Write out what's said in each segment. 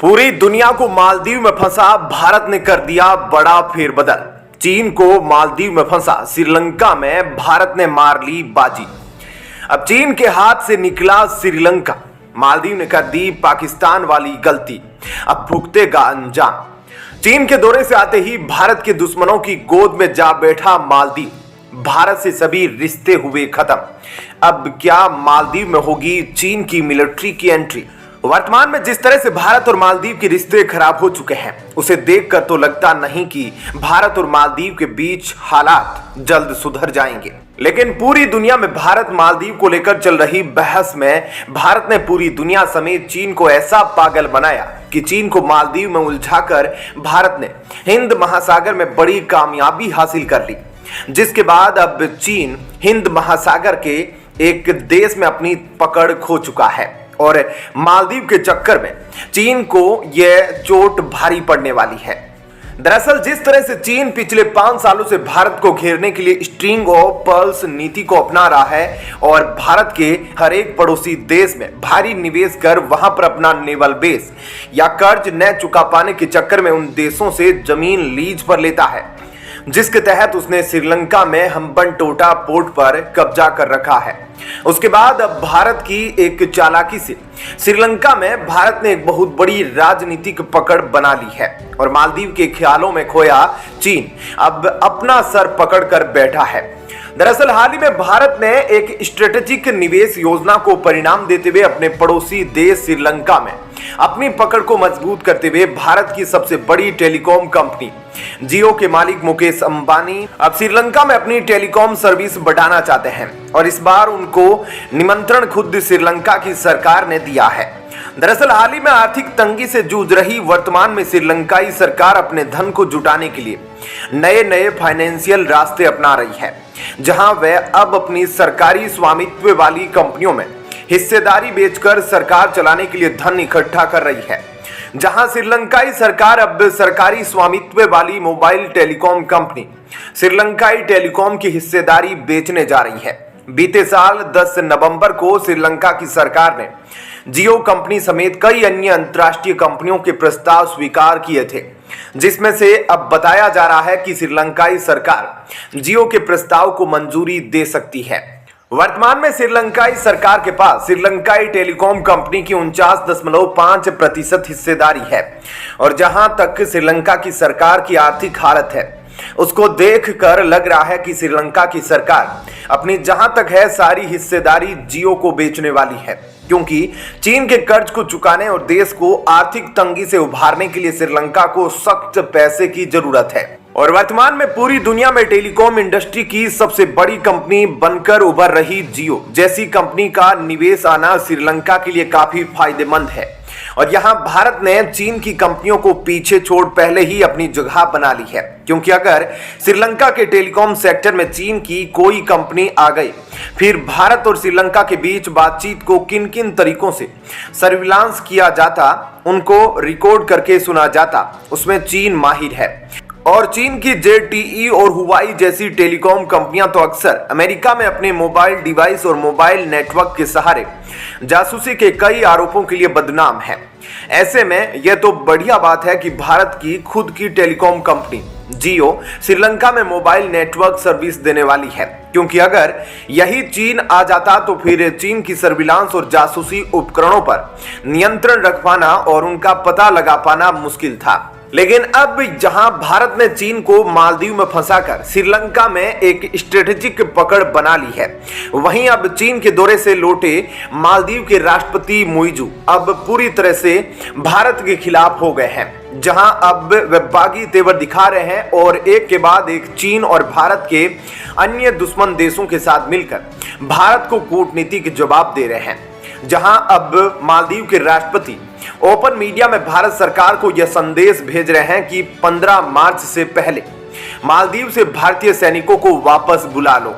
पूरी दुनिया को मालदीव में फंसा भारत ने कर दिया बड़ा फेरबदल। चीन को मालदीव में फंसा श्रीलंका में भारत ने मार ली बाजी। अब चीन के हाथ से निकला श्रीलंका, मालदीव ने कर दी पाकिस्तान वाली गलती, अब भुगतेगा अंजाम। चीन के दौरे से आते ही भारत के दुश्मनों की गोद में जा बैठा मालदीव, भारत से सभी रिश्ते हुए खत्म। अब क्या मालदीव में होगी चीन की मिलिट्री की एंट्री? वर्तमान में जिस तरह से भारत और मालदीव के रिश्ते खराब हो चुके हैं, उसे देखकर तो लगता नहीं कि भारत और मालदीव के बीच हालात जल्द सुधर जाएंगे। लेकिन पूरी दुनिया में भारत मालदीव को लेकर चल रही बहस में भारत ने पूरी दुनिया समेत चीन को ऐसा पागल बनाया कि चीन को मालदीव में उलझाकर भारत ने हिंद महासागर में बड़ी कामयाबी हासिल कर ली, जिसके बाद अब चीन हिंद महासागर के एक देश में अपनी पकड़ खो चुका है और मालदीव के चक्कर में चीन को यह चोट भारी पड़ने वाली है। दरअसल जिस तरह से चीन पिछले 5 सालों से भारत को घेरने के लिए स्ट्रिंग ऑफ पर्ल्स नीति को अपना रहा है और भारत के हर एक पड़ोसी देश में भारी निवेश कर वहां पर अपना नेवल बेस या कर्ज न चुका पाने के चक्कर में उन देशों से जमीन लीज पर लेता है, जिसके तहत उसने श्रीलंका में हम्बनटोटा पोर्ट पर कब्जा कर रखा है। उसके बाद अब भारत की एक चालाकी से श्रीलंका में भारत ने एक बहुत बड़ी राजनीतिक पकड़ बना ली है और मालदीव के ख्यालों में खोया चीन अब अपना सर पकड़ कर बैठा है। दरअसल हाल ही में भारत ने एक स्ट्रेटेजिक निवेश योजना को परिणाम देते हुए अपने पड़ोसी देश श्रीलंका में अपनी पकड़ को मजबूत करते हुए भारत की सबसे बड़ी टेलीकॉम कंपनी जियो के मालिक मुकेश अंबानी अब श्रीलंका में अपनी टेलीकॉम सर्विस बढ़ाना चाहते हैं और इस बार उनको निमंत्रण खुद श्रीलंका की सरकार ने दिया है। दरअसल हाल ही में आर्थिक तंगी से जूझ रही वर्तमान में श्रीलंकाई सरकार अपने धन को जुटाने के लिए नए नए फाइनेंशियल रास्ते अपना रही है, जहां वह अब अपनी सरकारी स्वामित्व वाली कंपनियों में हिस्सेदारी बेचकर सरकार चलाने के लिए धन इकट्ठा कर रही है। जहां श्रीलंकाई सरकार अब सरकारी स्वामित्व वाली मोबाइल टेलीकॉम कंपनी श्रीलंकाई टेलीकॉम की हिस्सेदारी बेचने जा रही है। बीते साल 10 नवंबर को श्रीलंका की सरकार ने जियो कंपनी समेत कई अन्य अंतर्राष्ट्रीय कंपनियों के प्रस्ताव स्वीकार किए थे, जिसमें से अब बताया जा रहा है कि श्रीलंकाई सरकार जियो के प्रस्ताव को मंजूरी दे सकती है। वर्तमान में श्रीलंकाई सरकार के पास श्रीलंकाई टेलीकॉम कंपनी की 49.5% हिस्सेदारी है और जहां तक श्रीलंका की सरकार की आर्थिक हालत है, उसको देखकर लग रहा है कि श्रीलंका की सरकार अपनी जहां तक है सारी हिस्सेदारी जियो को बेचने वाली है, क्योंकि चीन के कर्ज को चुकाने और देश को आर्थिक तंगी से उभारने के लिए श्रीलंका को सख्त पैसे की जरूरत है। और वर्तमान में पूरी दुनिया में टेलीकॉम इंडस्ट्री की सबसे बड़ी कंपनी बनकर उभर रही जियो जैसी कंपनी का निवेश आना श्रीलंका के लिए काफी फायदेमंद है और यहां भारत ने चीन की कंपनियों को पीछे छोड़ पहले ही अपनी जगह बना ली है, क्योंकि अगर श्रीलंका के टेलीकॉम सेक्टर में चीन की कोई कंपनी आ गई, फिर भारत और श्रीलंका के बीच बातचीत को किन किन तरीकों से सर्विलांस किया जाता, उनको रिकॉर्ड करके सुना जाता, उसमें चीन माहिर है। और चीन की ZTE और हुवाई जैसी टेलीकॉम कंपनियां तो अक्सर अमेरिका में अपने मोबाइल डिवाइस और मोबाइल नेटवर्क के सहारे जासूसी के कई आरोपों के लिए बदनाम है। ऐसे में यह तो बढ़िया बात है कि भारत की खुद की टेलीकॉम कंपनी जियो श्रीलंका में मोबाइल नेटवर्क सर्विस देने वाली है, क्योंकि अगर यही चीन आ जाता तो फिर चीन की सर्विलांस और जासूसी उपकरणों पर नियंत्रण रख पाना और उनका पता लगा पाना मुश्किल था। लेकिन अब जहां भारत ने चीन को मालदीव में फंसाकर श्रीलंका में एक स्ट्रेटेजिक पकड़ बना ली है, वहीं अब चीन के दौरे से लौटे मालदीव के राष्ट्रपति मुइजू अब पूरी तरह से भारत के खिलाफ हो गए हैं, जहां अब वे बागी तेवर दिखा रहे हैं और एक के बाद एक चीन और भारत के अन्य दुश्मन देशों के साथ मिलकर भारत को कूटनीतिक जवाब दे रहे हैं। जहां अब मालदीव के राष्ट्रपति ओपन मीडिया में भारत सरकार को यह संदेश भेज रहे हैं कि 15 मार्च से पहले मालदीव से भारतीय सैनिकों को वापस बुला लो।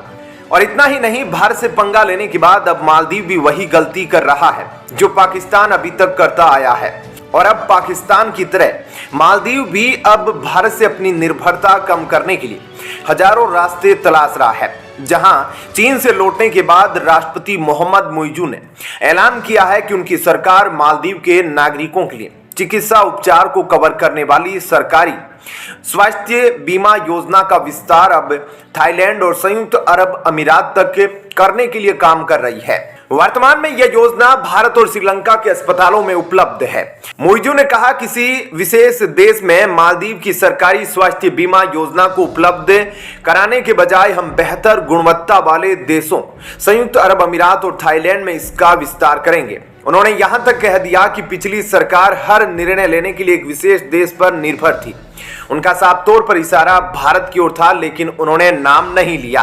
और इतना ही नहीं, भारत से पंगा लेने के बाद अब मालदीव भी वही गलती कर रहा है जो पाकिस्तान अभी तक करता आया है और अब पाकिस्तान की तरह मालदीव भी अब भारत से अपनी निर्भरता कम करने के लिए हजारों रास्ते तलाश रहा है। जहां चीन से लौटने के बाद राष्ट्रपति मोहम्मद मुइजू ने ऐलान किया है कि उनकी सरकार मालदीव के नागरिकों के लिए चिकित्सा उपचार को कवर करने वाली सरकारी स्वास्थ्य बीमा योजना का विस्तार अब थाईलैंड और संयुक्त अरब अमीरात तक करने के लिए काम कर रही है। वर्तमान में यह योजना भारत और श्रीलंका के अस्पतालों में उपलब्ध है। मुइजू ने कहा, किसी विशेष देश में मालदीव की सरकारी स्वास्थ्य बीमा योजना को उपलब्ध कराने के बजाय हम बेहतर गुणवत्ता वाले देशों संयुक्त अरब अमीरात और थाईलैंड में इसका विस्तार करेंगे। उन्होंने यहां तक कह दिया कि पिछली सरकार हर निर्णय लेने के लिए एक विशेष देश पर निर्भर थी। उनका साफ तौर पर इशारा भारत की ओर था, लेकिन उन्होंने नाम नहीं लिया।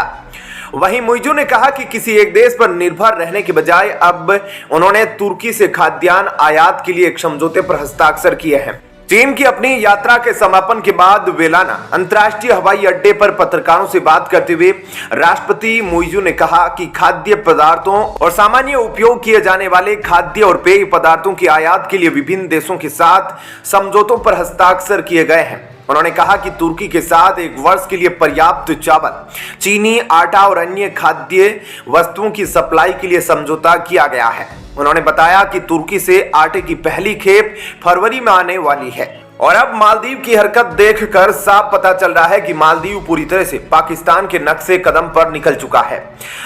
वहीं मुइजू ने कहा कि किसी एक देश पर निर्भर रहने के बजाय अब उन्होंने तुर्की से खाद्यान्न आयात के लिए एक समझौते पर हस्ताक्षर किए हैं। चीन की अपनी यात्रा के समापन के बाद वेलाना अंतर्राष्ट्रीय हवाई अड्डे पर पत्रकारों से बात करते हुए राष्ट्रपति मुइजू ने कहा कि खाद्य पदार्थों और सामान्य उपयोग किए जाने वाले खाद्य और पेय पदार्थों की आयात के लिए विभिन्न देशों के साथ समझौतों पर हस्ताक्षर किए गए हैं। उन्होंने कहा कि तुर्की के साथ एक वर्ष के लिए पर्याप्त चावल, चीनी, आटा और अन्य खाद्य वस्तुओं की सप्लाई के लिए समझौता किया गया है। उन्होंने बताया कि तुर्की से आटे की पहली खेप फरवरी में आने वाली है। और अब मालदीव की हरकत देखकर साफ पता चल रहा है कि मालदीव पूरी तरह से पाकिस्तान के नक्शे कदम पर निकल चुका है,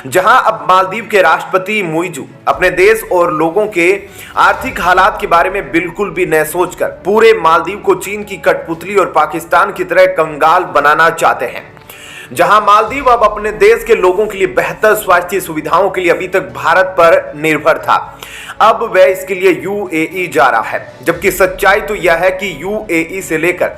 जहां अब मालदीव के राष्ट्रपति मुइजू अपने देश और लोगों के आर्थिक हालात के बारे में बिल्कुल भी न सोचकर पूरे मालदीव को चीन की कठपुतली और पाकिस्तान की तरह कंगाल बनाना चाहते हैं। जहां मालदीव अब अपने देश के लोगों के लिए बेहतर स्वास्थ्य सुविधाओं के लिए अभी तक भारत पर निर्भर था, अब वह इसके लिए यूएई जा रहा है। जबकि सच्चाई तो यह है कि यूएई से लेकर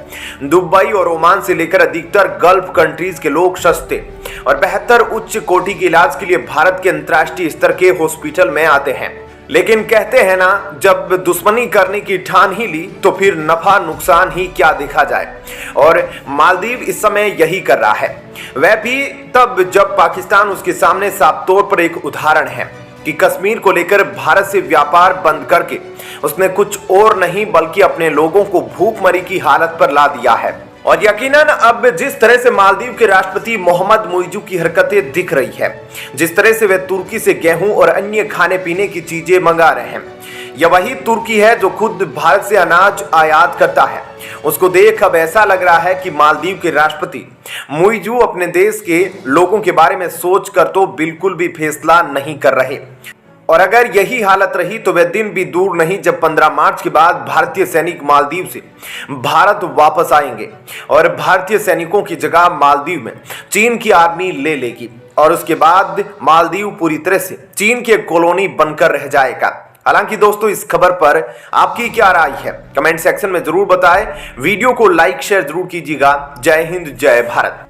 दुबई और ओमान से लेकर अधिकतर गल्फ कंट्रीज के लोग सस्ते और बेहतर उच्च कोटि के इलाज के लिए भारत के अंतर्राष्ट्रीय स्तर के हॉस्पिटल में आते हैं। लेकिन कहते हैं ना, जब दुश्मनी करने की ठान ही ली तो फिर नफा नुकसान ही क्या देखा जाए। और मालदीव इस समय यही कर रहा है, वह भी तब जब पाकिस्तान उसके सामने साफ तौर पर एक उदाहरण है कि कश्मीर को लेकर भारत से व्यापार बंद करके उसने कुछ और नहीं बल्कि अपने लोगों को भूखमरी की हालत पर ला दिया है। और यकीनन अब जिस तरह से मालदीव के राष्ट्रपति मोहम्मद मुइजू की हरकतें दिख रही है, जिस तरह से वे तुर्की से गेहूं और अन्य खाने पीने की चीजें मंगा रहे हैं, यह वही तुर्की है जो खुद भारत से अनाज आयात करता है। उसको देख अब ऐसा लग रहा है कि मालदीव के राष्ट्रपति मुइजू अपने देश के लोगों के बारे में सोच कर तो बिल्कुल भी फैसला नहीं कर रहे। और अगर यही हालत रही तो वह दिन भी दूर नहीं जब 15 मार्च के बाद भारतीय सैनिक मालदीव से भारत वापस आएंगे और भारतीय सैनिकों की जगह मालदीव में चीन की आर्मी ले लेगी और उसके बाद मालदीव पूरी तरह से चीन की कॉलोनी बनकर रह जाएगा। हालांकि दोस्तों, इस खबर पर आपकी क्या राय है कमेंट सेक्शन में जरूर बताएं। वीडियो को लाइक शेयर जरूर कीजिएगा। जय हिंद, जय भारत।